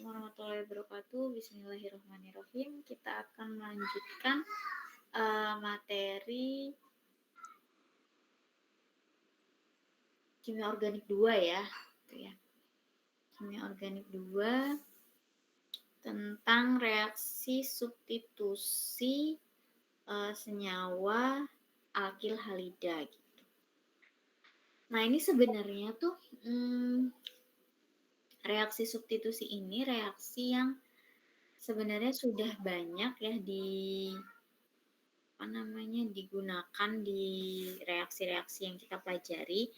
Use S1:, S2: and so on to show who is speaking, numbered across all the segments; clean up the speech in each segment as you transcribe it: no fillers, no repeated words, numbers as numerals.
S1: warahmatullahi wabarakatuh. Bismillahirrahmanirrahim. Kita akan melanjutkan materi kimia organik 2 ya. Gitu ya. Kimia organik 2 tentang reaksi substitusi senyawa alkil halida gitu. Nah, ini sebenarnya tuh reaksi substitusi ini reaksi yang sebenarnya sudah banyak ya digunakan di reaksi-reaksi yang kita pelajari,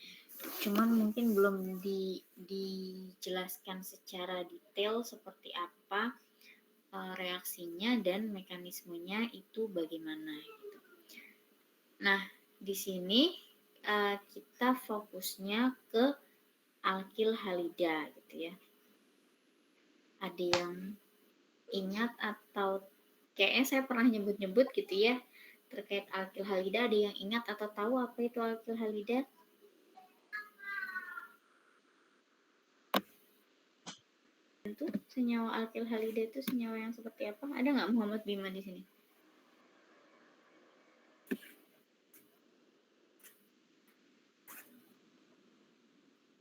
S1: cuman mungkin belum dijelaskan secara detail seperti apa reaksinya dan mekanismenya itu bagaimana gitu. Nah, di sini kita fokusnya ke alkil halida gitu ya. Ada yang ingat atau kayaknya saya pernah nyebut-nyebut gitu ya terkait alkil halida, ada yang ingat atau tahu apa itu alkil halida? Itu senyawa alkil halida itu senyawa yang seperti apa? Ada nggak Muhammad Bima di sini?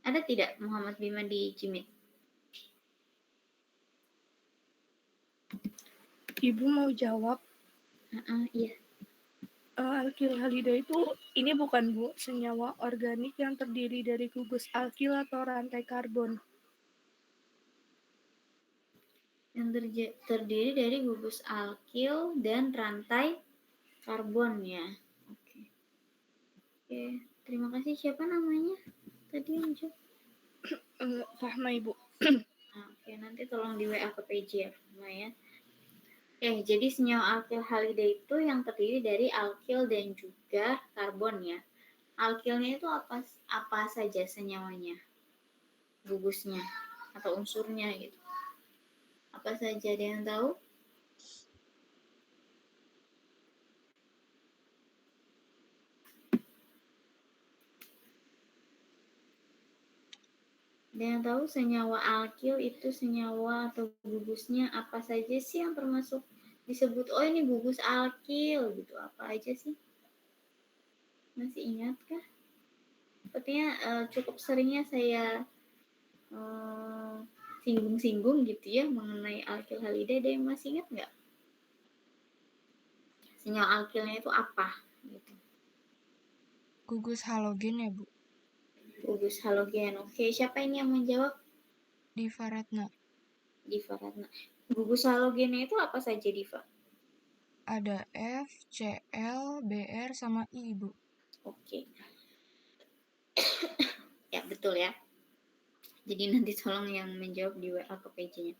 S1: Ada tidak Muhammad Bima di Jimit?
S2: Ibu mau jawab?
S1: Iya.
S2: Alkil halida itu ini bukan Bu, senyawa organik yang terdiri dari gugus alkil atau rantai karbon.
S1: Yang terdiri dari gugus alkil dan rantai karbon ya. Oke. Terima kasih. Siapa namanya tadi yang jawab?
S2: Fahma Ibu.
S1: Oke, nanti tolong di WA ke PJ ya Fahma ya. Jadi senyawa alkil halida itu yang terdiri dari alkil dan juga karbon ya. Alkilnya itu apa saja senyawanya? Gugusnya atau unsurnya gitu. Apa saja, ada yang tahu? Ada yang tahu senyawa alkil itu senyawa atau gugusnya apa saja sih yang termasuk disebut, oh ini gugus alkil gitu, apa aja sih? Masih ingat kah? Sepertinya cukup seringnya saya singgung-singgung gitu ya mengenai alkil halida. Ada yang masih ingat nggak? Senyawa alkilnya itu apa? Gitu.
S3: Gugus halogen ya, Bu?
S1: Gugus halogen. Oke, siapa ini yang menjawab?
S3: Diva Ratna.
S1: Diva Ratna. Gugus halogennya itu apa saja, Diva?
S3: Ada F, Cl, Br, sama I, Bu.
S1: Oke. Ya, betul ya. Jadi nanti tolong yang menjawab di WA ke PJ-nya.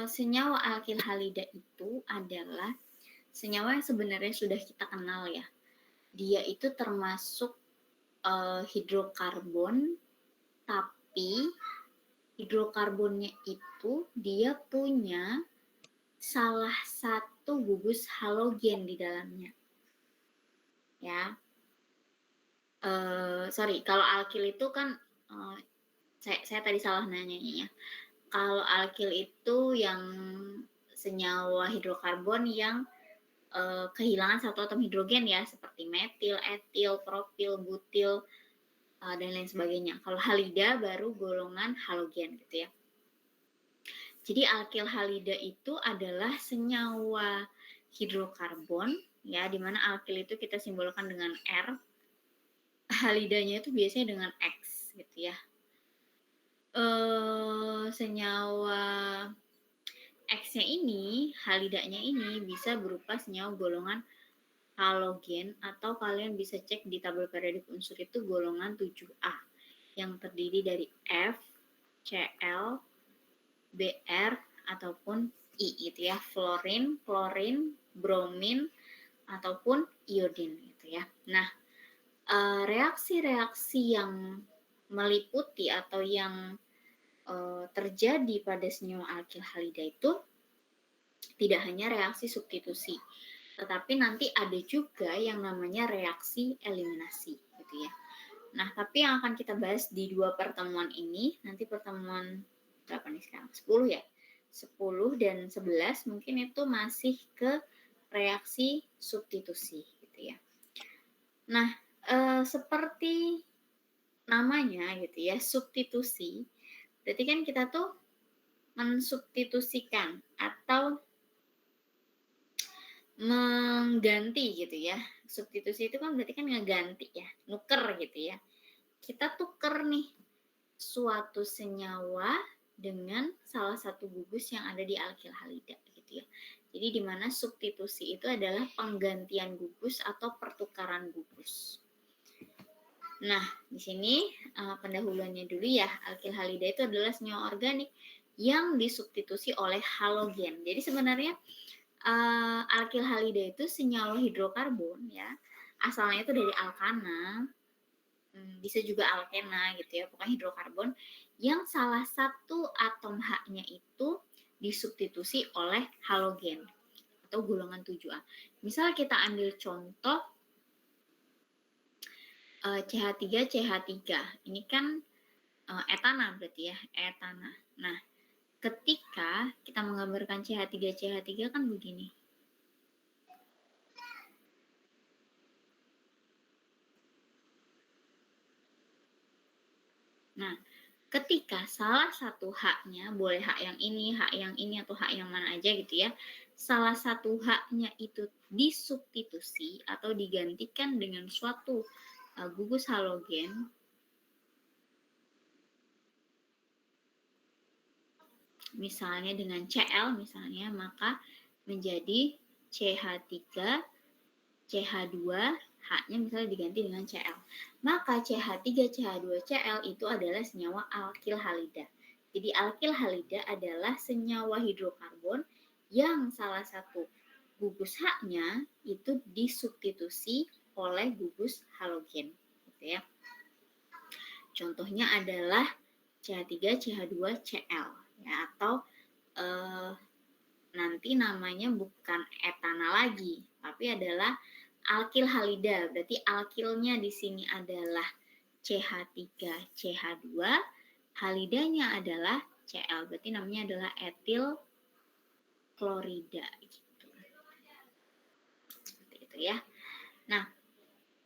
S1: Senyawa alkil halida itu adalah senyawa yang sebenarnya sudah kita kenal ya. Dia itu termasuk hidrokarbon, tapi hidrokarbonnya itu dia punya salah satu gugus halogen di dalamnya. Ya. Kalau alkil itu kan saya tadi salah nanyanya. Kalau alkil itu yang senyawa hidrokarbon yang kehilangan satu atom hidrogen ya, seperti metil, etil, propil, butil, dan lain sebagainya. Kalau halida baru golongan halogen gitu ya. Jadi alkil halida itu adalah senyawa hidrokarbon ya, di mana alkil itu kita simbolkan dengan R, halidanya itu biasanya dengan X gitu ya. Senyawa X-nya ini, halidanya ini bisa berupa senyawa golongan halogen, atau kalian bisa cek di tabel periodik unsur itu golongan 7A yang terdiri dari F, Cl, Br, ataupun I gitu ya, fluorin, klorin, bromin, ataupun iodin gitu ya. Nah, reaksi-reaksi yang meliputi atau yang terjadi pada senyawa alkil halida itu tidak hanya reaksi substitusi, tetapi nanti ada juga yang namanya reaksi eliminasi gitu ya. Nah, tapi yang akan kita bahas di 2 pertemuan ini, nanti pertemuan berapa nih sekarang? 10 ya? 10 dan 11 mungkin itu masih ke reaksi substitusi gitu ya. Nah, seperti namanya gitu ya, substitusi, berarti kan kita tuh mensubstitusikan atau mengganti gitu ya. Substitusi itu kan berarti kan ngeganti ya, nuker gitu ya. Kita tuker nih suatu senyawa dengan salah satu gugus yang ada di alkil halida gitu ya. Jadi di mana substitusi itu adalah penggantian gugus atau pertukaran gugus. Nah, di sini pendahuluannya dulu ya, alkil halida itu adalah senyawa organik yang disubstitusi oleh halogen. Jadi sebenarnya alkil halida itu senyawa hidrokarbon ya, asalnya itu dari alkana, bisa juga alkena gitu ya, pokoknya hidrokarbon yang salah satu atom H-nya itu disubstitusi oleh halogen atau golongan 7A. Misal kita ambil contoh CH3 CH3. Ini kan etana berarti ya, etana. Nah, ketika kita menggambarkan CH3 CH3 kan begini. Nah, ketika salah satu H-nya, boleh H yang ini, atau H yang mana aja gitu ya, salah satu H-nya itu disubstitusi atau digantikan dengan suatu gugus halogen, misalnya dengan Cl misalnya, maka menjadi CH3, CH2, H-nya misalnya diganti dengan Cl. Maka CH3, CH2, Cl itu adalah senyawa alkil halida. Jadi alkil halida adalah senyawa hidrokarbon yang salah satu gugus H-nya itu disubstitusi oleh gugus halogen. Gitu ya. Contohnya adalah CH3, CH2, Cl. Ya, atau nanti namanya bukan etana lagi, tapi adalah alkil halida. Berarti alkilnya di sini adalah CH3, CH2, halidanya adalah Cl. Berarti namanya adalah etil klorida gitu. Seperti itu ya. Nah,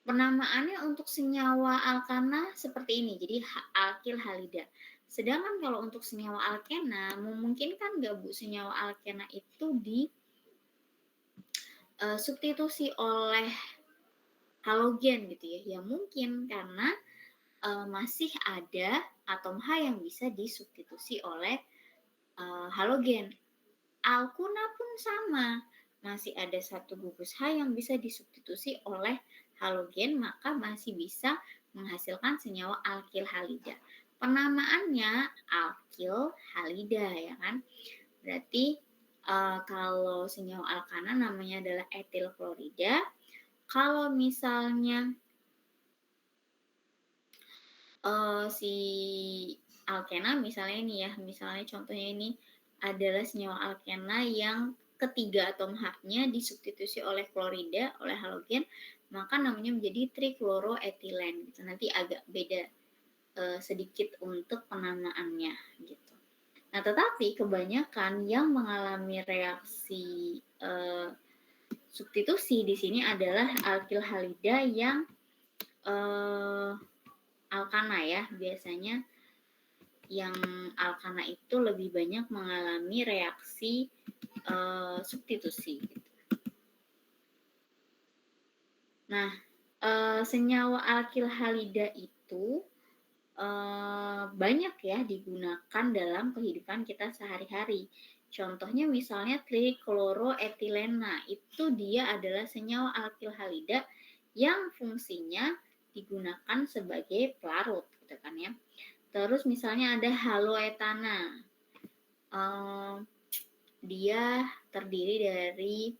S1: penamaannya untuk senyawa alkana seperti ini. Jadi alkil halida. Sedangkan kalau untuk senyawa alkena, memungkinkan nggak Bu senyawa alkena itu di substitusi oleh halogen gitu ya? Ya mungkin karena masih ada atom H yang bisa disubstitusi oleh halogen. Alkuna pun sama, masih ada satu gugus H yang bisa disubstitusi oleh halogen, maka masih bisa menghasilkan senyawa alkil halida. Penamaannya alkil halida ya kan. Berarti kalau senyawa alkana namanya adalah etil klorida. Kalau misalnya si alkena misalnya ini ya, misalnya contohnya ini adalah senyawa alkena yang ketiga atom H-nya disubstitusi oleh klorida, oleh halogen, maka namanya menjadi trikloroetilen. Gitu. Nanti agak beda sedikit untuk penamaannya gitu. Nah, tetapi kebanyakan yang mengalami reaksi substitusi di sini adalah alkil halida yang alkana ya. Biasanya yang alkana itu lebih banyak mengalami reaksi substitusi. Gitu. Nah, senyawa alkil halida itu banyak ya digunakan dalam kehidupan kita sehari-hari. Contohnya misalnya trikloroetilena, itu dia adalah senyawa alkil halida yang fungsinya digunakan sebagai pelarut, gitu kan ya. Terus misalnya ada haloetana, dia terdiri dari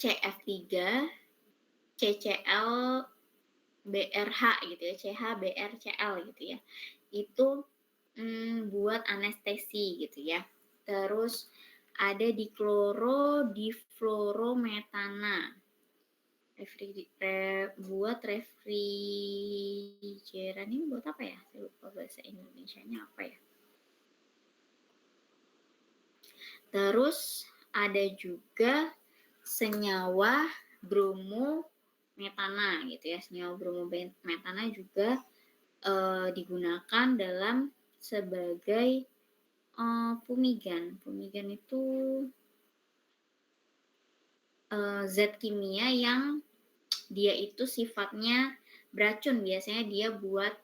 S1: CF3, CCl, BRH gitu ya, CH, BR, Cl gitu ya. Itu buat anestesi gitu ya. Terus ada dikloro, difluorometana. buat refrigeran ini buat apa ya? Saya lupa bahasa Indonesianya apa ya. Terus ada juga senyawa bromometana gitu ya. Senyawa bromometana juga digunakan dalam sebagai fumigan. Fumigan itu zat kimia yang dia itu sifatnya beracun. Biasanya dia buat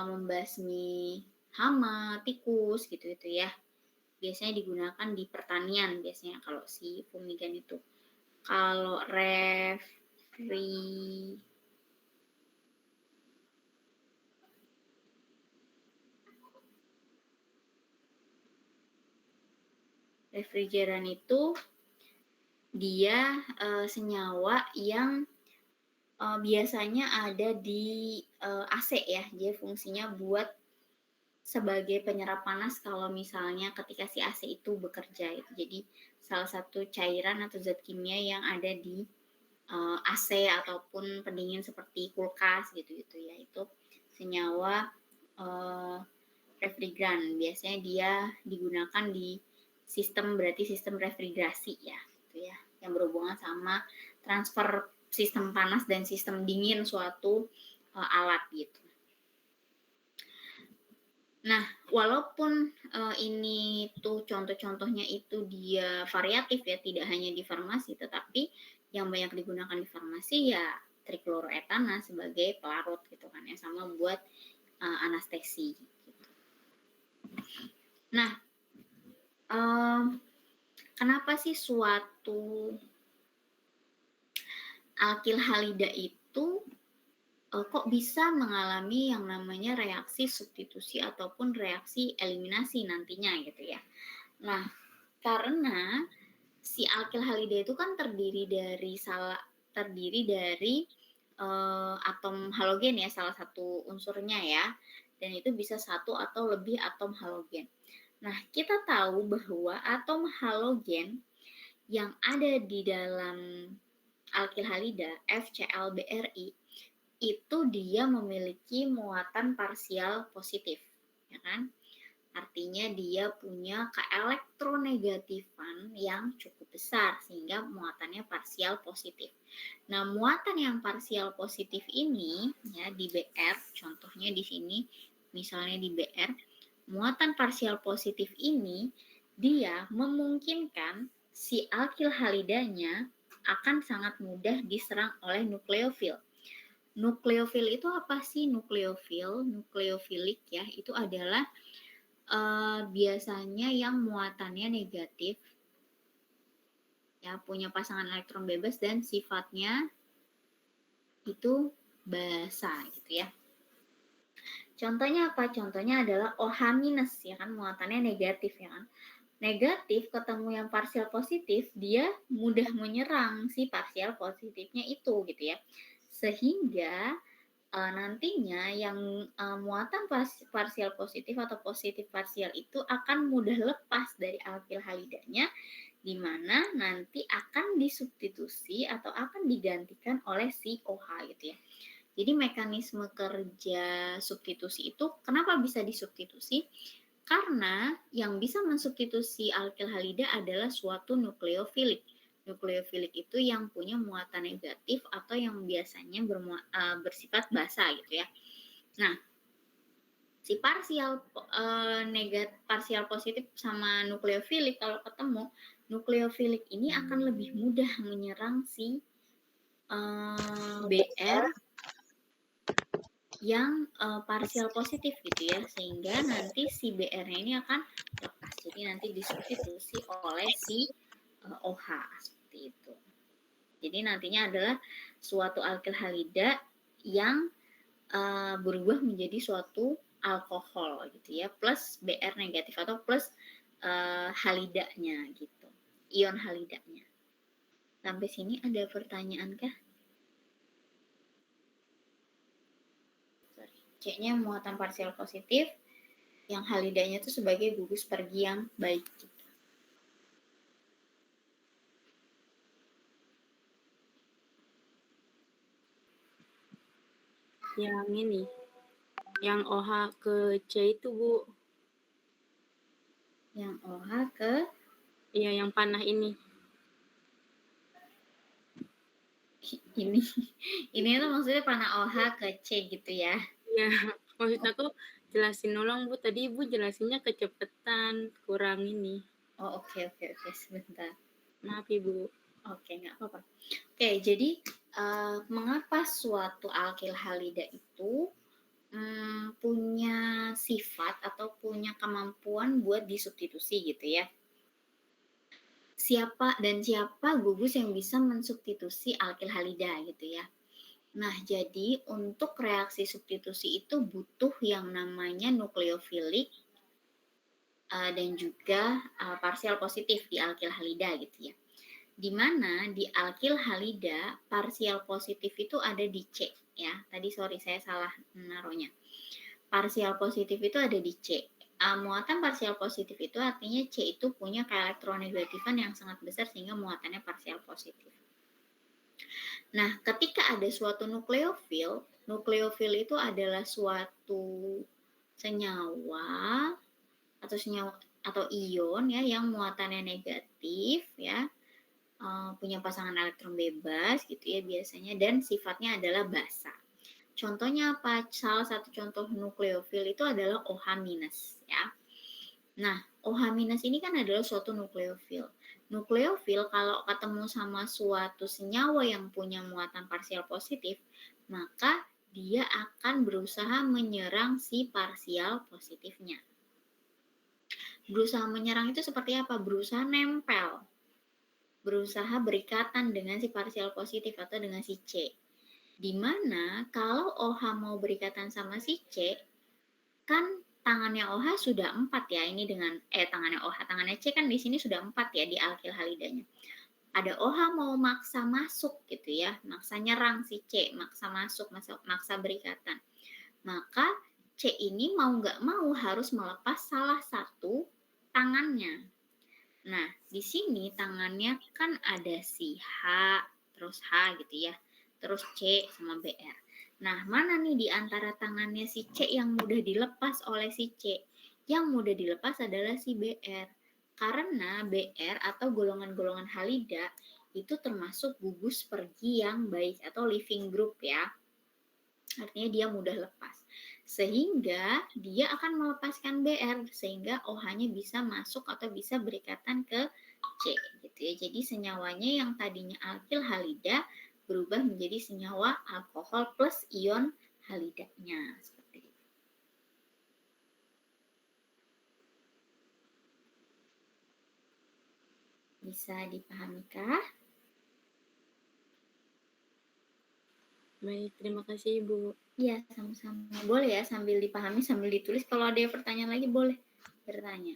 S1: membasmi hama, tikus gitu ya. Biasanya digunakan di pertanian biasanya kalau si fumigan itu. Kalau refrigeran itu dia senyawa yang biasanya ada di AC ya. Dia fungsinya buat sebagai penyerap panas kalau misalnya ketika si AC itu bekerja itu. Jadi salah satu cairan atau zat kimia yang ada di AC ataupun pendingin seperti kulkas gitu ya, itu senyawa refrigeran. Biasanya dia digunakan di berarti sistem refrigerasi ya gitu ya, yang berhubungan sama transfer sistem panas dan sistem dingin suatu alat gitu. Nah, walaupun ini tuh contoh-contohnya itu dia variatif ya, tidak hanya di farmasi, tetapi yang banyak digunakan di farmasi ya trichloroetana sebagai pelarut gitu kan ya, sama buat anestesi. Gitu. Nah, kenapa sih suatu alkil halida itu kok bisa mengalami yang namanya reaksi substitusi ataupun reaksi eliminasi nantinya gitu ya. Nah, karena si alkil halida itu kan terdiri dari atom halogen ya, salah satu unsurnya ya, dan itu bisa satu atau lebih atom halogen. Nah, kita tahu bahwa atom halogen yang ada di dalam alkil halida FCl-BrI itu dia memiliki muatan parsial positif, ya kan? Artinya dia punya keelektronegatifan yang cukup besar sehingga muatannya parsial positif. Nah, muatan yang parsial positif ini ya di Br, contohnya di sini misalnya di Br, muatan parsial positif ini dia memungkinkan si alkil halidanya akan sangat mudah diserang oleh nukleofil. Nukleofil itu apa sih? Nukleofilik ya, itu adalah biasanya yang muatannya negatif ya, punya pasangan elektron bebas dan sifatnya itu basa gitu ya. Contohnya apa? Contohnya adalah OH- ya kan, muatannya negatif ya kan. Negatif ketemu yang parsial positif, dia mudah menyerang si parsial positifnya itu gitu ya. Sehingga nantinya yang muatan parsial positif atau positif parsial itu akan mudah lepas dari alkil halidanya, di mana nanti akan disubstitusi atau akan digantikan oleh si OH gitu ya. Jadi mekanisme kerja substitusi itu kenapa bisa disubstitusi? Karena yang bisa mensubstitusi alkil halida adalah suatu nukleofilik. Nukleofilik itu yang punya muatan negatif atau yang biasanya bersifat basa gitu ya. Nah, si parsial positif sama nukleofilik kalau ketemu, nukleofilik ini akan lebih mudah menyerang si BR yang parsial positif gitu ya, sehingga nanti si BR-nya ini akan lepas. Jadi nanti disubstitusi oleh si OH seperti itu. Jadi nantinya adalah suatu alkil halida yang berubah menjadi suatu alkohol gitu ya, plus BR negatif atau plus halidanya gitu, ion halidanya. Sampai sini ada pertanyaan kah? C-nya muatan parsial positif, yang halidanya itu sebagai gugus pergi yang baik gitu.
S4: Yang ini, yang OH ke C itu, Bu.
S1: Yang OH ke
S4: Iya, yang panah ini.
S1: ini. Ini tuh maksudnya panah OH ke C gitu ya.
S4: Iya, maksud aku jelasin ulang, Bu. Tadi Ibu jelasinnya kecepatan, kurang ini.
S1: Oh, oke, sebentar.
S4: Maaf, Ibu.
S1: Oke, nggak apa-apa. Oke, jadi mengapa suatu alkil halida itu punya sifat atau punya kemampuan buat disubstitusi gitu ya. Siapa gugus yang bisa mensubstitusi alkil halida gitu ya. Nah, jadi untuk reaksi substitusi itu butuh yang namanya nukleofilik dan juga parsial positif di alkil halida gitu ya. Di mana di alkil halida parsial positif itu ada di C ya. Tadi sorry saya salah naruhnya. Parsial positif itu ada di C. Muatan parsial positif itu artinya C itu punya keelektronegatifan yang sangat besar sehingga muatannya parsial positif. Nah, ketika ada suatu nukleofil itu adalah suatu senyawa atau ion ya yang muatannya negatif ya, punya pasangan elektron bebas gitu ya biasanya, dan sifatnya adalah basa. Contohnya apa? Salah satu contoh nukleofil itu adalah OH- ya. Nah, OH- ini kan adalah suatu nukleofil. Nukleofil kalau ketemu sama suatu senyawa yang punya muatan parsial positif, maka dia akan berusaha menyerang si parsial positifnya. Berusaha menyerang itu seperti apa? Berusaha nempel. Berusaha berikatan dengan si parsial positif atau dengan si C. Dimana kalau OH mau berikatan sama si C, kan tangannya OH sudah 4 ya, ini dengan tangannya C kan di sini sudah 4 ya di alkil halidanya. Ada OH mau maksa masuk gitu ya, maksa nyerang si C, maksa masuk, maksa berikatan. Maka C ini mau nggak mau harus melepas salah satu tangannya. Nah, di sini tangannya kan ada si H, terus H gitu ya, terus C sama BR. Nah, mana nih di antara tangannya si C yang mudah dilepas oleh si C? Yang mudah dilepas adalah si BR. Karena BR atau golongan-golongan halida itu termasuk gugus pergi yang baik atau living group ya. Artinya dia mudah lepas. Sehingga dia akan melepaskan BR sehingga OH-nya bisa masuk atau bisa berikatan ke C gitu ya. Jadi senyawanya yang tadinya alkil halida berubah menjadi senyawa alkohol plus ion halidanya seperti itu. Bisa dipahamikah?
S4: Baik, terima kasih Ibu.
S1: Iya, sama-sama. Boleh ya sambil dipahami, sambil ditulis. Kalau ada pertanyaan lagi boleh bertanya.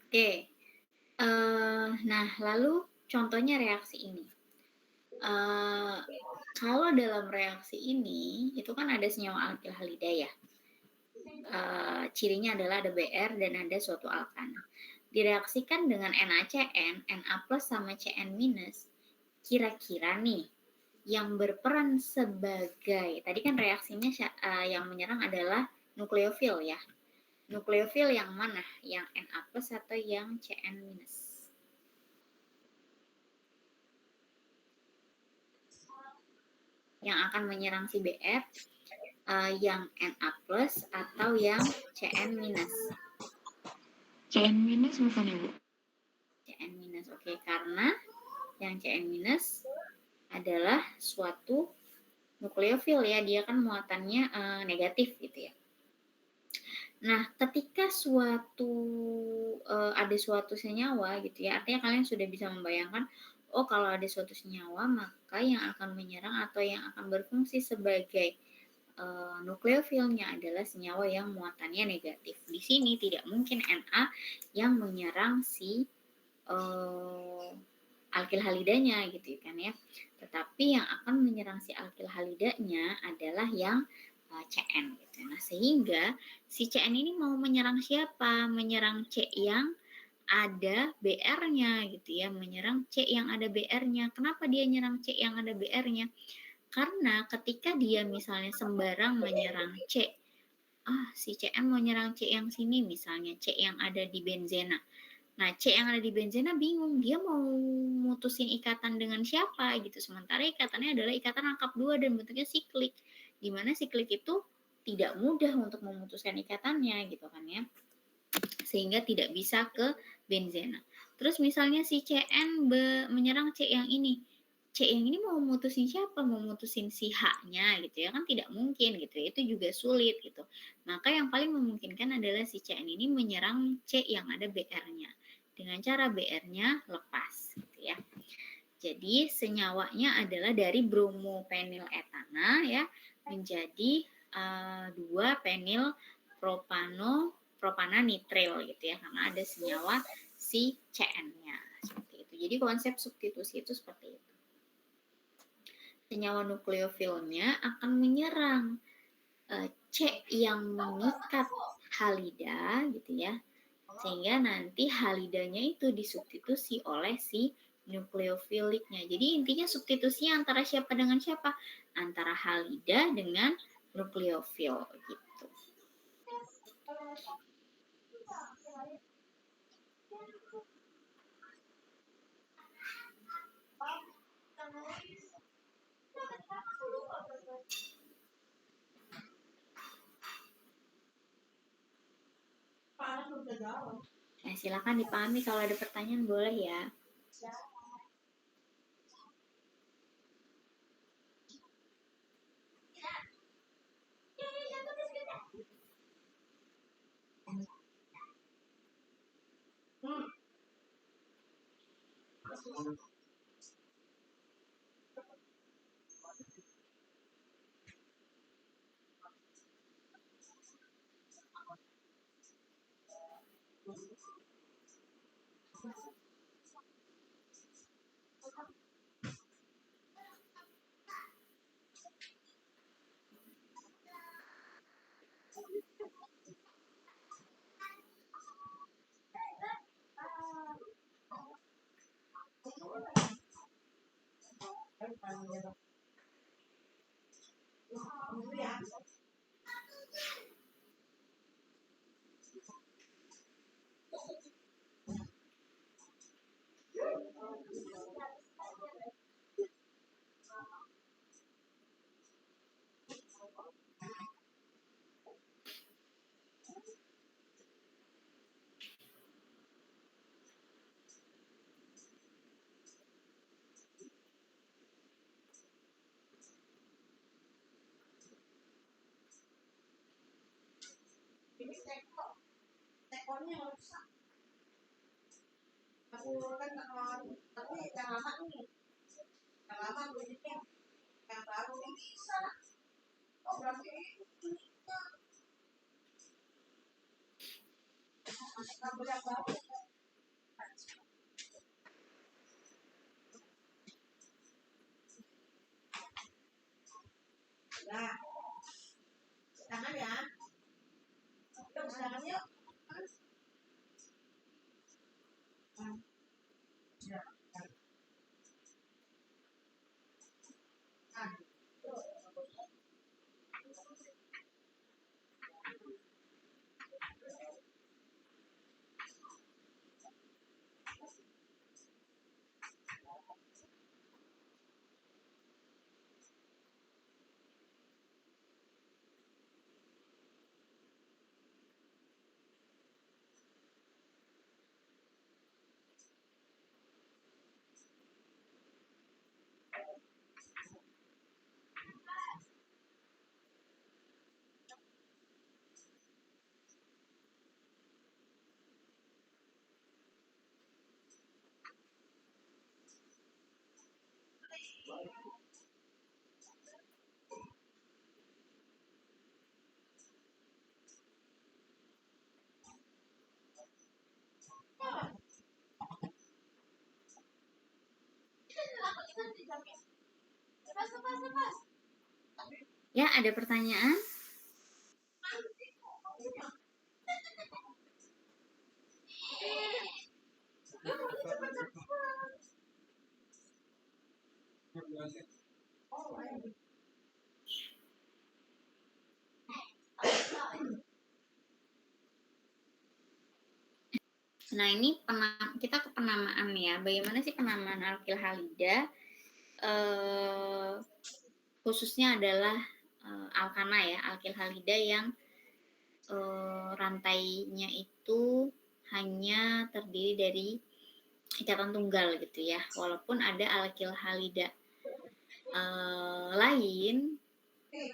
S1: Oke. Nah, lalu contohnya reaksi ini. Kalau dalam reaksi ini, itu kan ada senyawa alkil halida ya. Cirinya adalah ada BR dan ada suatu alkana. Direaksikan dengan NaCN, Na plus sama Cn minus. Kira-kira nih, yang berperan sebagai, tadi kan reaksinya yang menyerang adalah nukleofil ya. Nukleofil yang mana? Yang Na plus atau yang Cn minus? Yang akan menyerang si BR, yang Na plus atau yang Cn minus?
S3: Cn minus bukan Ibu?
S1: Cn minus, oke. Karena yang Cn minus adalah suatu nukleofil ya, dia kan muatannya negatif gitu ya. Nah, ketika ada suatu senyawa gitu ya, artinya kalian sudah bisa membayangkan, oh kalau ada suatu senyawa maka yang akan menyerang atau yang akan berfungsi sebagai nukleofilnya adalah senyawa yang muatannya negatif. Di sini tidak mungkin Na yang menyerang si alkil halidanya gitu kan ya. Tetapi yang akan menyerang si alkil halidanya adalah yang CN gitu. Nah, sehingga si CN ini mau menyerang siapa? Menyerang C yang ada BR-nya gitu ya, menyerang C yang ada BR-nya. Kenapa dia nyerang C yang ada BR-nya? Karena ketika dia misalnya sembarang menyerang C, si CN mau nyerang C yang sini misalnya, C yang ada di benzena. Nah, C yang ada di benzena bingung, dia mau mutusin ikatan dengan siapa gitu. Sementara ikatannya adalah ikatan rangkap 2 dan bentuknya siklik. Di mana siklik itu tidak mudah untuk memutuskan ikatannya gitu kan ya. Sehingga tidak bisa ke benzena. Terus misalnya si CN menyerang C yang ini. C yang ini mau mutusin siapa? Mau mutusin si H-nya gitu ya, kan tidak mungkin gitu ya. Itu juga sulit gitu. Maka yang paling memungkinkan adalah si CN ini menyerang C yang ada BR-nya. Dengan cara BR-nya lepas gitu ya. Jadi senyawanya adalah dari bromopenil etana ya menjadi 2 penil propana nitril gitu ya, karena ada senyawa si CN-nya seperti itu. Jadi konsep substitusi itu seperti itu. Senyawa nukleofilnya akan menyerang C yang mengikat halida gitu ya, sehingga nanti halidanya itu disubstitusi oleh si nukleofiliknya. Jadi intinya substitusinya antara siapa dengan siapa? Antara halida dengan nukleofil gitu. Nah, silakan dipahami, kalau ada pertanyaan boleh ya. Ya, ada pertanyaan? Nah, ini kita ke penamaan ya. Bagaimana sih penamaan alkil halida? Khususnya adalah alkana ya, alkil halida yang rantainya itu hanya terdiri dari ikatan tunggal gitu ya. Walaupun ada alkil halida lain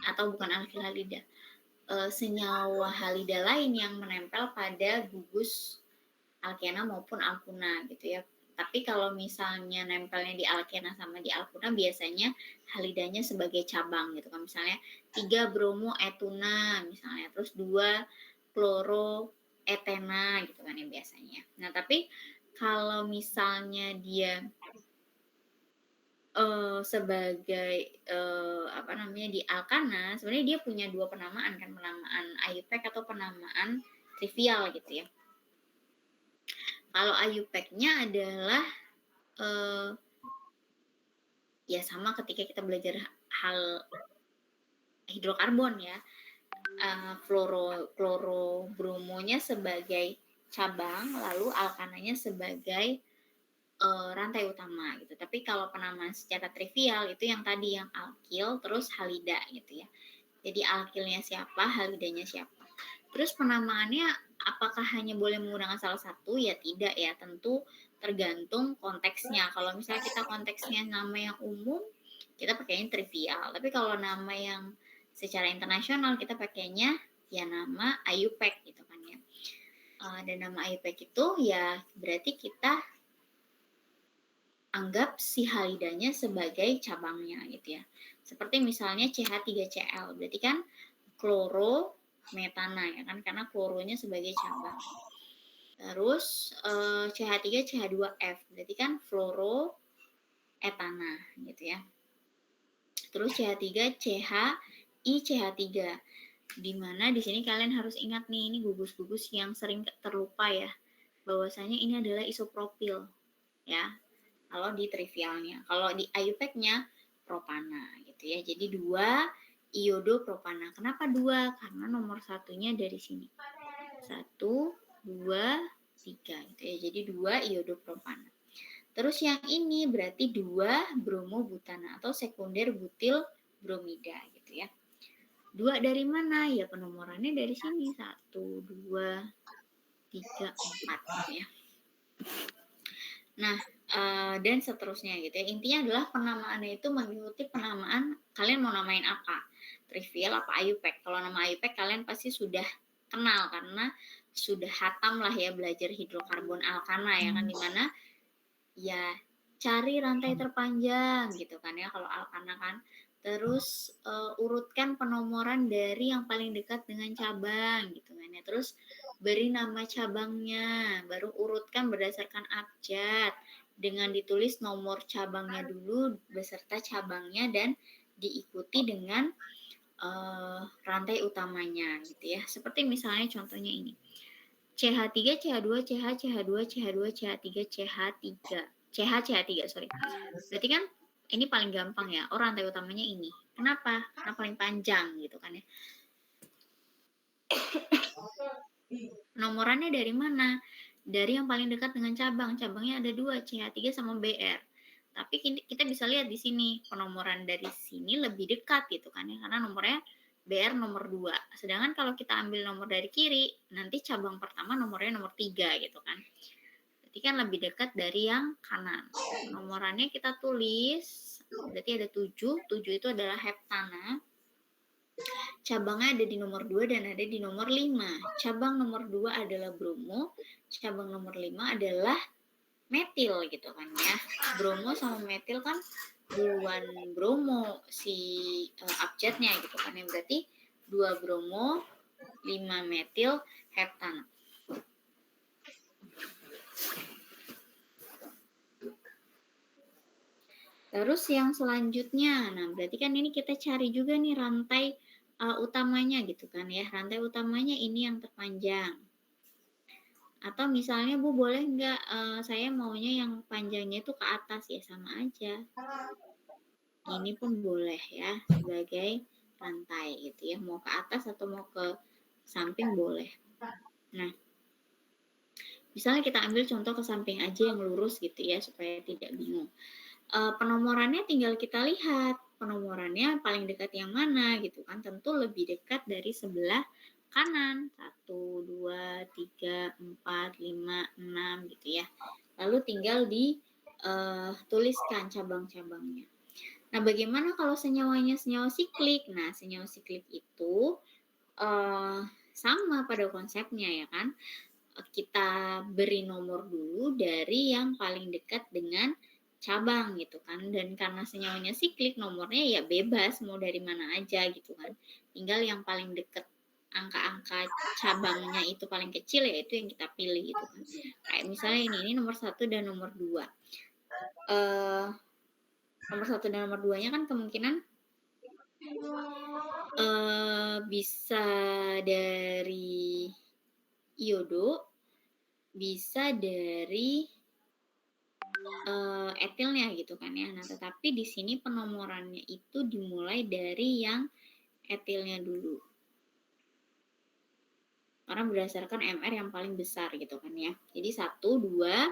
S1: atau bukan alkil halida, senyawa halida lain yang menempel pada gugus alkena maupun alkuna gitu ya. Tapi kalau misalnya nempelnya di alkena sama di alkuna, biasanya halidanya sebagai cabang gitu kan. Misalnya 3 bromoetuna misalnya, terus 2 kloroetena gitu kan ya biasanya. Nah, tapi kalau misalnya dia sebagai di alkana, sebenarnya dia punya dua penamaan kan, penamaan IUPAC atau penamaan trivial gitu ya. Kalau IUPAC-nya adalah ya sama ketika kita belajar hal hidrokarbon ya, klorobromonya sebagai cabang, lalu alkananya sebagai rantai utama gitu. Tapi kalau penamaan secara trivial itu yang tadi yang alkil terus halida gitu ya. Jadi alkilnya siapa, halidanya siapa. Terus penamaannya apakah hanya boleh menggunakan salah satu? Ya tidak ya, tentu tergantung konteksnya. Kalau misalnya kita konteksnya nama yang umum, kita pakainya trivial. Tapi kalau nama yang secara internasional, kita pakainya ya nama IUPAC gitu kan ya. Dan nama IUPAC itu ya berarti kita anggap si halidanya sebagai cabangnya gitu ya. Seperti misalnya CH3Cl, berarti kan klorometana ya kan, karena kloronya sebagai cabang. Terus CH3CH2F, berarti kan fluoroetana gitu ya. Terus CH3CHICH3, di mana di sini kalian harus ingat nih, ini gugus-gugus yang sering terlupa ya, bahwasanya ini adalah isopropil ya. Kalau di trivialnya, kalau di IUPAC-nya propana gitu ya. Jadi 2 iodopropana. Kenapa 2? Karena nomor satunya dari sini. 1, 2, 3 gitu ya. Jadi 2 iodopropana. Terus yang ini berarti 2 bromobutana atau sekunder butil bromida gitu ya. 2 dari mana? Ya penomorannya dari sini. 1, 2, 3, 4 gitu ya. Nah, dan seterusnya gitu ya. Intinya adalah penamaannya itu mengikuti penamaan kalian mau namain apa, trivial apa IUPAC. Kalau nama IUPAC kalian pasti sudah kenal karena sudah hatam lah ya belajar hidrokarbon alkana ya kan, dimana ya cari rantai terpanjang gitu kan ya kalau alkana kan. Terus urutkan penomoran dari yang paling dekat dengan cabang gitu kan ya. Terus beri nama cabangnya, baru urutkan berdasarkan abjad dengan ditulis nomor cabangnya dulu beserta cabangnya dan diikuti dengan rantai utamanya gitu ya. Seperti misalnya contohnya ini. CH3, CH2, CH, CH2, CH2, CH3, CH3. CH, CH3, sorry. Berarti kan ini paling gampang ya. Oh, rantai utamanya ini. Kenapa? Karena paling panjang gitu kan ya. Nomorannya dari mana? Dari yang paling dekat dengan cabang. Cabangnya ada 2, CH3 sama BR. Tapi kita bisa lihat di sini penomoran dari sini lebih dekat gitu kan ya, karena nomornya BR nomor 2. Sedangkan kalau kita ambil nomor dari kiri, nanti cabang pertama nomornya nomor 3 gitu kan. Berarti kan lebih dekat dari yang kanan. Nomorannya kita tulis, berarti ada 7. 7 itu adalah heptana. Cabangnya ada di nomor 2 dan ada di nomor 5. Cabang nomor 2 adalah bromo, cabang nomor 5 adalah metil gitu kan ya. Bromo sama metil kan duluan bromo si abjadnya gitu kan ya. Berarti 2 bromo, 5 metil heptana. Terus yang selanjutnya, nah berarti kan ini kita cari juga nih rantai utamanya gitu kan ya. Rantai utamanya ini yang terpanjang. Atau misalnya Bu boleh nggak saya maunya yang panjangnya itu ke atas, ya sama aja. Ini pun boleh ya, sebagai rantai gitu ya. Mau ke atas atau mau ke samping boleh. Nah, misalnya kita ambil contoh ke samping aja yang lurus gitu ya, supaya tidak bingung. Penomorannya tinggal kita lihat, penomorannya paling dekat yang mana gitu kan. Tentu lebih dekat dari sebelah kanan. 1, 2, 3, 4, 5, 6 gitu ya. Lalu tinggal dituliskan cabang-cabangnya. Nah, bagaimana kalau senyawanya senyawa siklik? Nah, senyawa siklik itu sama pada konsepnya ya kan. Kita beri nomor dulu dari yang paling dekat dengan cabang gitu kan. Dan karena senyawanya siklik, nomornya ya bebas mau dari mana aja gitu kan. Tinggal yang paling dekat angka-angka cabangnya itu paling kecil ya itu yang kita pilih gitu kan. Kayak misalnya ini nomor 1 dan nomor 2. Nomor 1 dan nomor 2-nya kan kemungkinan bisa dari iodo, bisa dari etilnya gitu kan ya. Nah, tetapi di sini penomorannya itu dimulai dari yang etilnya dulu. Karena berdasarkan MR yang paling besar gitu kan ya. Jadi 1, 2,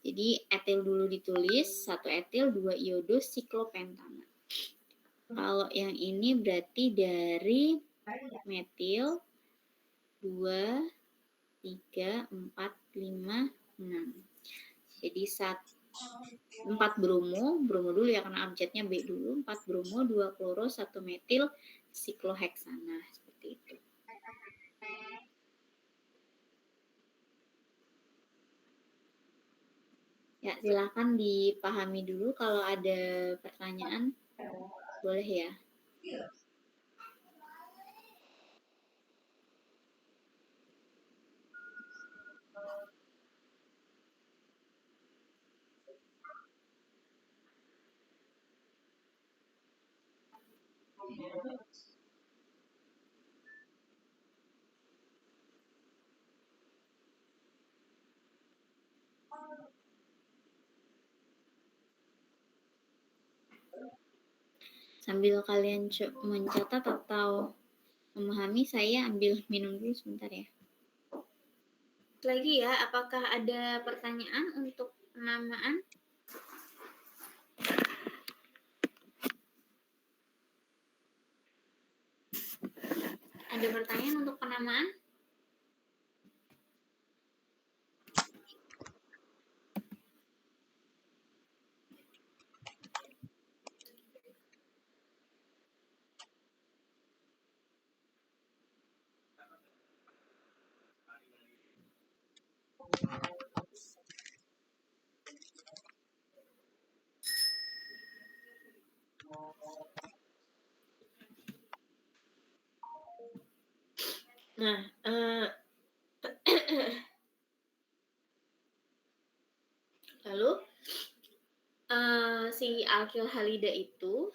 S1: jadi etil dulu ditulis, 1 etil, 2 iodo, siklopentana. Kalau yang ini berarti dari metil 2, 3, 4, 5, 6. Jadi 4 bromo dulu ya karena abjadnya B dulu, 4 bromo, 2 kloro, 1 metil, sikloheksana seperti itu. Ya, silakan dipahami dulu kalau ada pertanyaan boleh ya. Sambil kalian mencatat atau memahami, saya ambil minum dulu sebentar ya. Lagi ya, apakah ada pertanyaan untuk penamaan? Ada pertanyaan untuk penamaan? Nah, lalu si alkil halida itu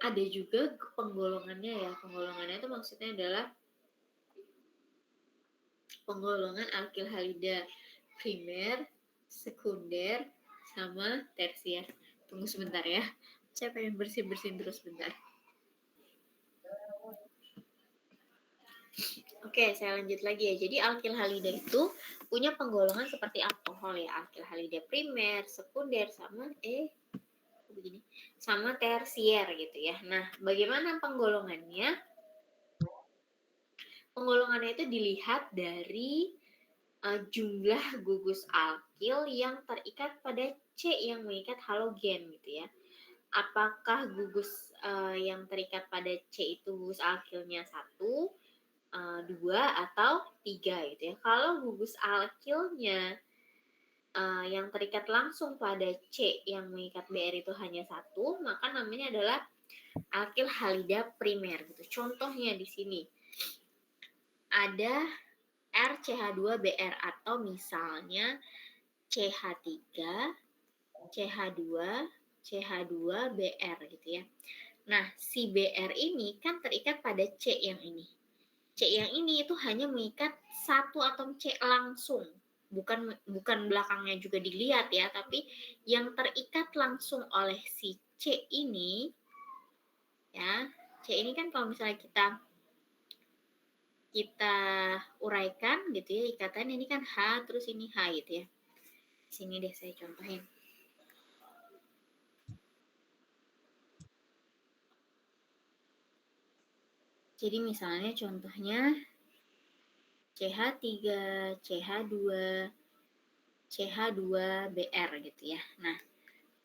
S1: ada juga penggolongannya ya. Penggolongannya itu maksudnya adalah penggolongan alkil halida primer, sekunder, sama tersier. Tunggu sebentar ya. Saya pengen bersin-bersin terus bentar. Oke, saya lanjut lagi ya. Jadi alkil halida itu punya penggolongan seperti alkohol ya. Alkil halida primer, sekunder, sama tersier gitu ya. Nah, bagaimana penggolongannya? Penggolongannya itu dilihat dari jumlah gugus alkil yang terikat pada C yang mengikat halogen gitu ya. Apakah gugus yang terikat pada C itu gugus alkilnya 1, 2, atau 3 gitu ya. Kalau gugus alkilnya yang terikat langsung pada C yang mengikat BR itu hanya 1, maka namanya adalah alkil halida primer gitu. Contohnya di sini ada RCH2BR atau misalnya CH3, CH2, CH2BR gitu ya. Nah, si BR ini kan terikat pada C yang ini. C yang ini itu hanya mengikat satu atom C langsung. bukan belakangnya juga dilihat ya, tapi yang terikat langsung oleh si C ini ya. C ini kan kalau misalnya kita uraikan gitu ya, ikatan ini kan H, terus ini H gitu ya. Sini deh saya contohin. Jadi misalnya contohnya CH3, CH2, CH2BR gitu ya. Nah,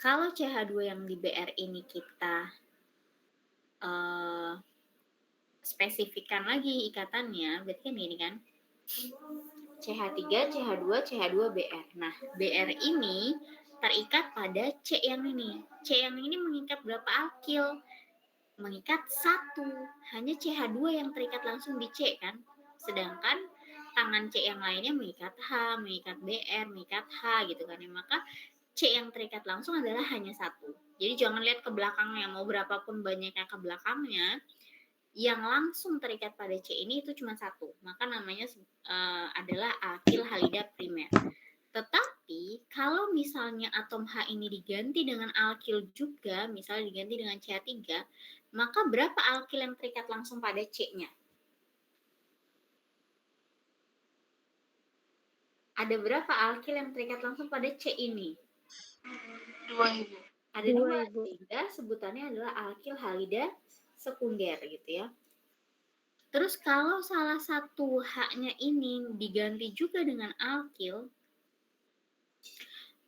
S1: kalau CH2 yang di BR ini kita spesifikkan lagi ikatannya, berarti kan gini kan, CH3, CH2, CH2BR. Nah, BR ini terikat pada C yang ini. C yang ini mengikat berapa alkil? Mengikat 1. Hanya CH2 yang terikat langsung di C kan. Sedangkan tangan C yang lainnya mengikat H, mengikat BR, mengikat H gitu kan. Maka C yang terikat langsung adalah hanya 1. Jadi jangan lihat ke belakangnya, mau berapapun banyaknya ke belakangnya, yang langsung terikat pada C ini itu cuma 1. Maka namanya adalah alkil halida primer. Tetapi kalau misalnya atom H ini diganti dengan alkil juga, misalnya diganti dengan CH3, maka berapa alkil yang terikat langsung pada C-nya? Ada berapa alkil yang terikat langsung pada C ini?
S3: 2, Ibu.
S1: Ada 2, sehingga sebutannya adalah alkil halida sekunder gitu ya. Terus kalau salah satu H-nya ini diganti juga dengan alkil,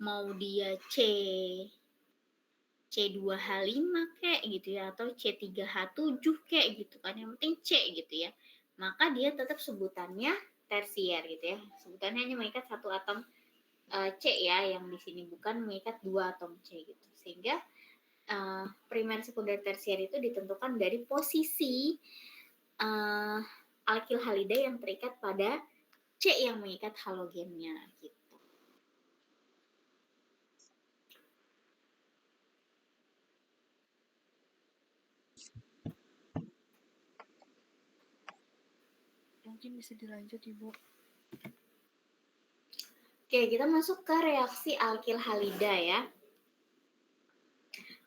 S1: mau dia C2H5 kayak gitu ya, atau C3H7 kayak gitu kan, yang penting C gitu ya, maka dia tetap sebutannya tersier gitu ya, sebutannya hanya mengikat 1 atom C ya, yang di sini bukan mengikat 2 atom C gitu. Sehingga primer, sekunder, tersier itu ditentukan dari posisi alkil halida yang terikat pada C yang mengikat halogennya gitu.
S2: Mungkin bisa dilanjut, Ibu.
S1: Oke, kita masuk ke reaksi alkil halida ya.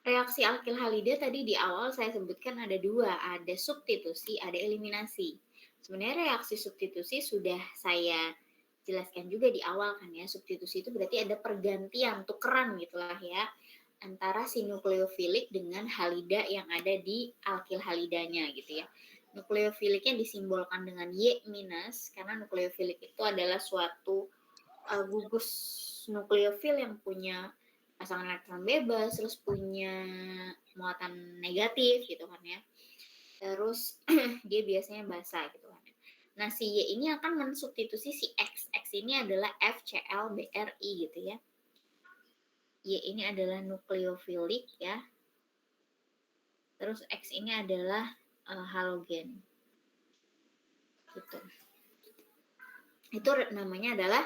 S1: Reaksi alkil halida tadi di awal saya sebutkan ada 2, ada substitusi, ada eliminasi. Sebenarnya reaksi substitusi sudah saya jelaskan juga di awal kan ya. Substitusi itu berarti ada pergantian, tukeran gitulah ya, antara si nukleofilik dengan halida yang ada di alkil halidanya gitu ya. Nukleofiliknya disimbolkan dengan Y-, karena nukleofilik itu adalah suatu gugus nukleofil yang punya pasangan elektron bebas, terus punya muatan negatif gitu kan ya. Terus dia biasanya basa gitu kan. Nah, si Y ini akan mensubstitusi si X. X ini adalah FClBrI gitu ya. Y ini adalah nukleofilik ya. Terus X ini adalah halogen. Gitu. Itu namanya adalah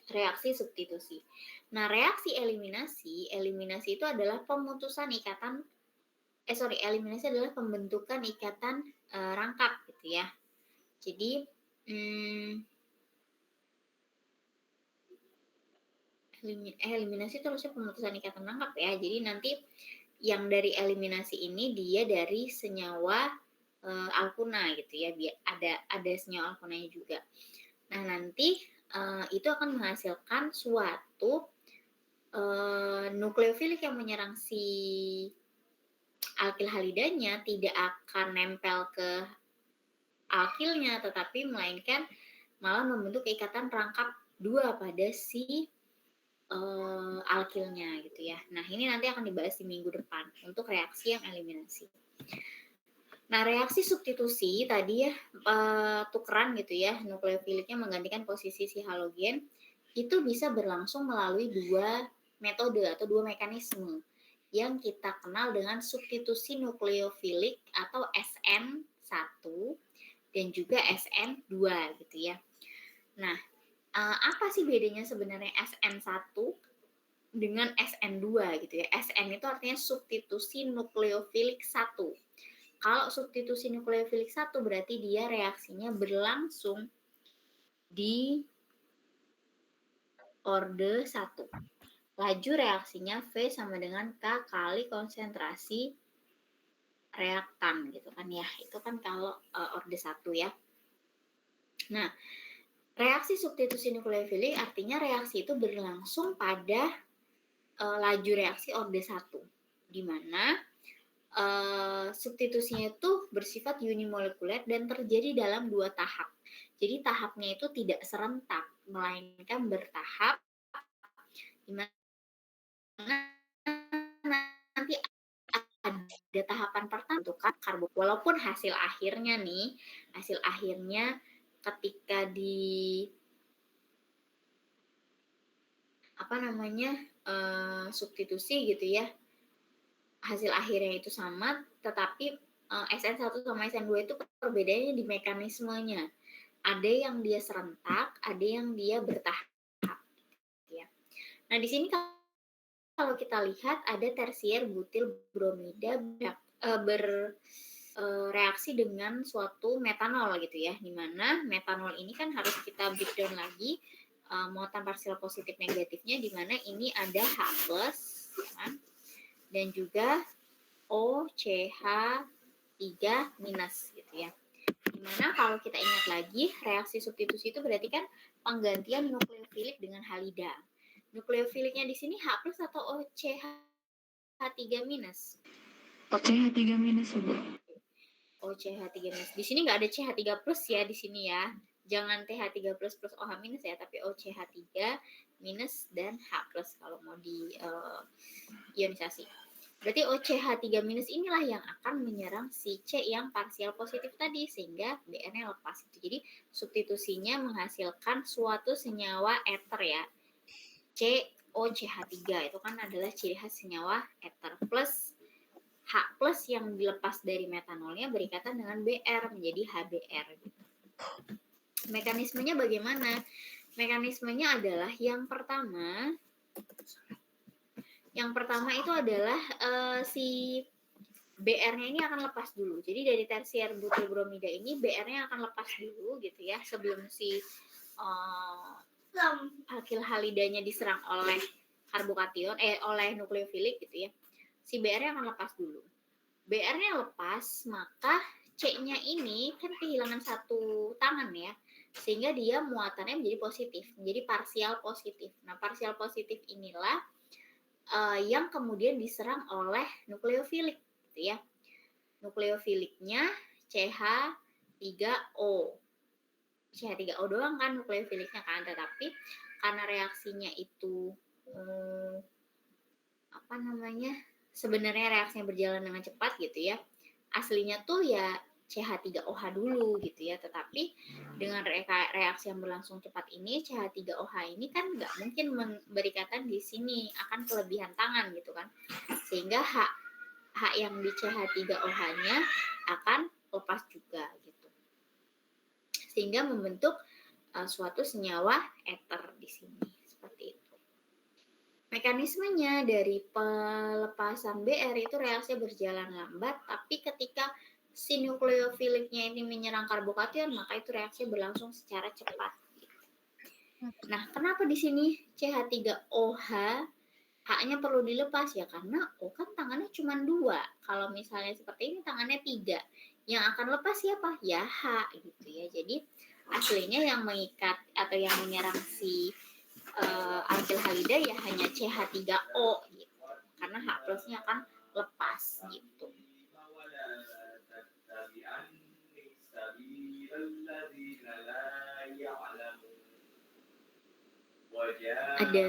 S1: reaksi substitusi. Nah, reaksi eliminasi itu adalah pemutusan ikatan eliminasi adalah pembentukan ikatan rangkap gitu ya. Jadi eliminasi itu harusnya pemutusan ikatan rangkap ya. Jadi nanti yang dari eliminasi ini dia dari senyawa alkuna gitu ya. Ada senyawa alkunanya juga. Nah, nanti itu akan menghasilkan suatu nukleofilik yang menyerang si alkil halidanya tidak akan nempel ke alkilnya, tetapi melainkan malah membentuk ikatan rangkap 2 pada si alkilnya gitu ya. Nah, ini nanti akan dibahas di minggu depan untuk reaksi yang eliminasi. Nah, reaksi substitusi tadi ya, tukeran gitu ya, nukleofiliknya menggantikan posisi si halogen, itu bisa berlangsung melalui 2 metode atau 2 mekanisme yang kita kenal dengan substitusi nukleofilik atau SN1 dan juga SN2 gitu ya. Nah, apa sih bedanya sebenarnya SN1 dengan SN2 gitu ya? SN itu artinya substitusi nukleofilik 1. Kalau substitusi nukleofilik 1 berarti dia reaksinya berlangsung di orde 1. Laju reaksinya V sama dengan K kali konsentrasi reaktan gitu kan ya. Itu kan kalau orde 1 ya. Nah, reaksi substitusi nukleofilik artinya reaksi itu berlangsung pada laju reaksi orde 1, di mana substitusinya itu bersifat unimolekuler dan terjadi dalam 2 tahap. Jadi tahapnya itu tidak serentak, melainkan bertahap, di mana nanti ada tahapan pertama untuk karbon. Walaupun hasil akhirnya ketika substitusi gitu ya, hasil akhirnya itu sama, tetapi SN1 sama SN2 itu perbedaannya di mekanismenya. Ada yang dia serentak, ada yang dia bertahap. Ya. Nah, di sini kalau kita lihat ada tersier butil bromida bereaksi dengan suatu metanol gitu ya, di mana metanol ini kan harus kita breakdown lagi muatan parsial positif negatifnya, di mana ini ada H+, kan? Dan juga OCH3- gitu ya. Dimana kalau kita ingat lagi, reaksi substitusi itu berarti kan penggantian nukleofilik dengan halida. Nukleofiliknya di sini H+ atau OCH3-?
S3: OCH3- Bu.
S1: OCH3-. Di sini nggak ada CH3+ ya di sini ya. Jangan TH3+ plus OH- ya, tapi OCH3- dan H+ kalau mau di ionisasi. Berarti OCH3- inilah yang akan menyerang si C yang parsial positif tadi, sehingga BR-nya lepas. Jadi substitusinya menghasilkan suatu senyawa eter ya, COCH3, itu kan adalah ciri khas senyawa eter, plus H+ yang dilepas dari metanolnya berikatan dengan BR menjadi HBr gitu. Mekanismenya bagaimana? Mekanismenya adalah yang pertama itu adalah si BR-nya ini akan lepas dulu. Jadi dari tersier butil bromida ini BR-nya akan lepas dulu gitu ya, sebelum si alkil halidanya diserang oleh karbokation oleh nukleofilik gitu ya. Si BR-nya akan lepas dulu. BR-nya lepas, maka C-nya ini kan kehilangan satu tangan ya, sehingga dia muatannya menjadi positif, menjadi parsial positif. Nah, parsial positif inilah yang kemudian diserang oleh nukleofilik gitu ya. Nukleofiliknya CH3O. CH3O doang kan nukleofiliknya kan, tetapi karena reaksinya itu sebenarnya reaksinya berjalan dengan cepat gitu ya. Aslinya tuh ya CH3OH dulu gitu ya, tetapi dengan reaksi yang berlangsung cepat ini, CH3OH ini kan nggak mungkin berikatan di sini, akan kelebihan tangan gitu kan, sehingga H yang di CH3OH-nya akan lepas juga gitu, sehingga membentuk suatu senyawa eter di sini seperti itu. Mekanismenya dari pelepasan BR itu reaksi berjalan lambat, tapi ketika si nukleofiliknya ini menyerang karbokation, maka itu reaksi berlangsung secara cepat. Nah, kenapa di sini CH3OH H-nya perlu dilepas ya? Karena O kan tangannya cuma 2. Kalau misalnya seperti ini tangannya 3. Yang akan lepas siapa? Ya H gitu ya. Jadi aslinya yang mengikat atau yang menyerang si alkil halida ya hanya CH3O gitu. Karena H+-nya akan lepas gitu. Ada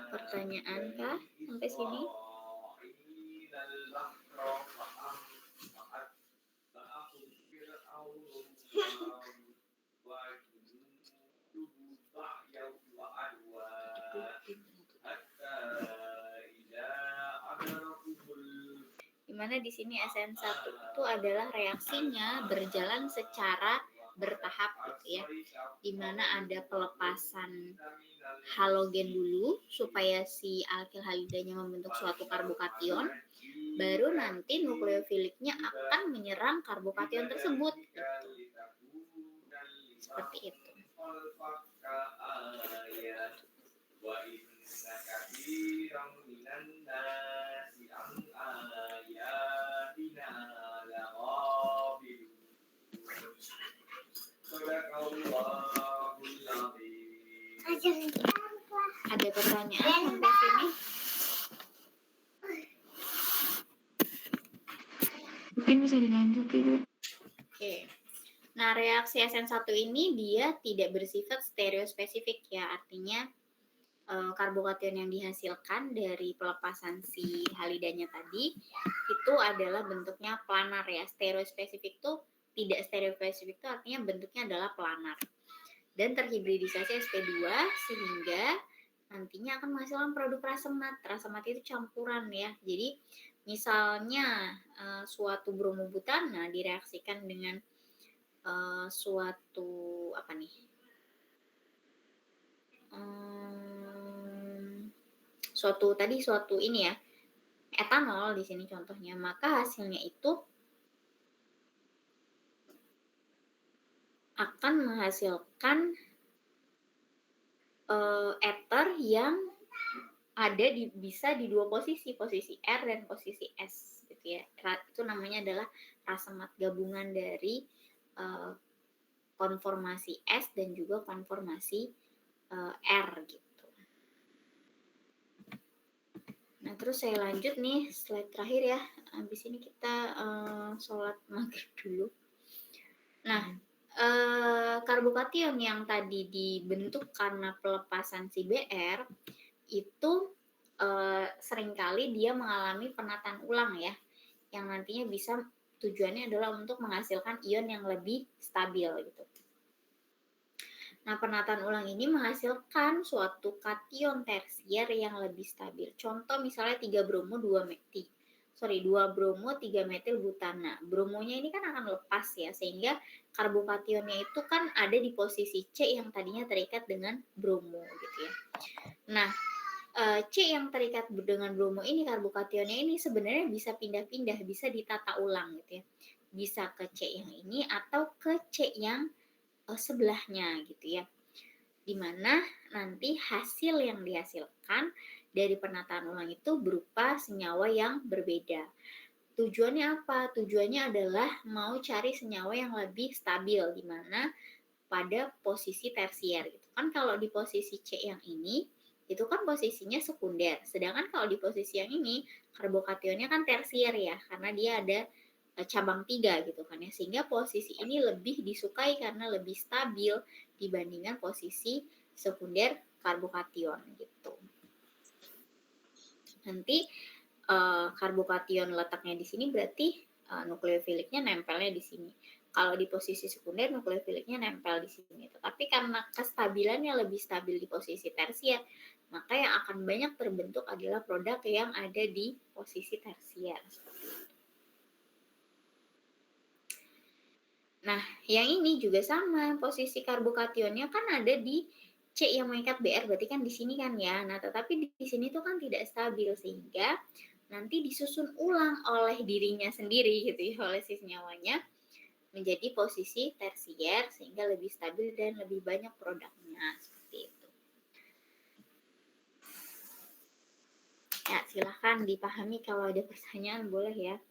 S1: pertanyaan kah sampai sini? Dimana di sini SN1 itu adalah reaksinya berjalan secara bertahap gitu ya, dimana ada pelepasan halogen dulu supaya si alkil halidanya membentuk suatu karbokation, baru nanti nukleofiliknya akan menyerang karbokation tersebut gitu. Seperti itu. Ada pertanyaan sampai sini?
S3: Mungkin bisa dilanjut, Ibu.
S1: Oke. Nah, reaksi SN1 ini dia tidak bersifat stereospesifik ya, artinya karbokation yang dihasilkan dari pelepasan si halidanya tadi itu adalah bentuknya planar ya. Stereospesifik itu tidak stereospesifik itu artinya bentuknya adalah planar. Dan terhibridisasi sp2 sehingga nantinya akan menghasilkan produk rasemat. Rasemat itu campuran ya. Jadi misalnya suatu bromobutana direaksikan dengan suatu apa nih? Suatu ini ya, etanol di sini contohnya, maka hasilnya itu akan menghasilkan ether yang ada bisa di dua posisi R dan posisi S gitu ya. Itu namanya adalah rasemat gabungan dari konformasi S dan juga konformasi R gitu. Nah, terus saya lanjut nih slide terakhir ya. Habis ini kita sholat maghrib dulu. Nah, karbokation yang tadi dibentuk karena pelepasan si BR itu seringkali dia mengalami penataan ulang ya, yang nantinya bisa tujuannya adalah untuk menghasilkan ion yang lebih stabil gitu. Nah, penataan ulang ini menghasilkan suatu kation tersier yang lebih stabil. Contoh misalnya 2 bromo 3 metil butana. Bromonya ini kan akan lepas ya, sehingga karbokationnya itu kan ada di posisi C yang tadinya terikat dengan bromo gitu ya. Nah, C yang terikat dengan bromo ini, karbokationnya ini sebenarnya bisa pindah-pindah, bisa ditata ulang gitu ya. Bisa ke C yang ini atau ke C yang sebelahnya gitu ya, dimana nanti hasil yang dihasilkan dari penataan ulang itu berupa senyawa yang berbeda. Tujuannya apa? Tujuannya adalah mau cari senyawa yang lebih stabil, dimana pada posisi tersier gitu kan. Kalau di posisi C yang ini itu kan posisinya sekunder, sedangkan kalau di posisi yang ini karbokationnya kan tersier ya, karena dia ada cabang 3 gitu kan ya, sehingga posisi ini lebih disukai karena lebih stabil dibandingkan posisi sekunder karbokation gitu. Nanti karbokation letaknya di sini berarti nukleofiliknya nempelnya di sini. Kalau di posisi sekunder nukleofiliknya nempel di sini. Tetapi karena kestabilannya lebih stabil di posisi tersier, maka yang akan banyak terbentuk adalah produk yang ada di posisi tersier. Nah, yang ini juga sama, posisi karbokationnya kan ada di C yang mengikat BR, berarti kan di sini kan ya. Nah, tetapi di sini tuh kan tidak stabil, sehingga nanti disusun ulang oleh dirinya sendiri gitu ya, oleh si senyawanya menjadi posisi tersier, sehingga lebih stabil dan lebih banyak produknya, seperti itu. Ya, silahkan dipahami, kalau ada pertanyaan boleh ya.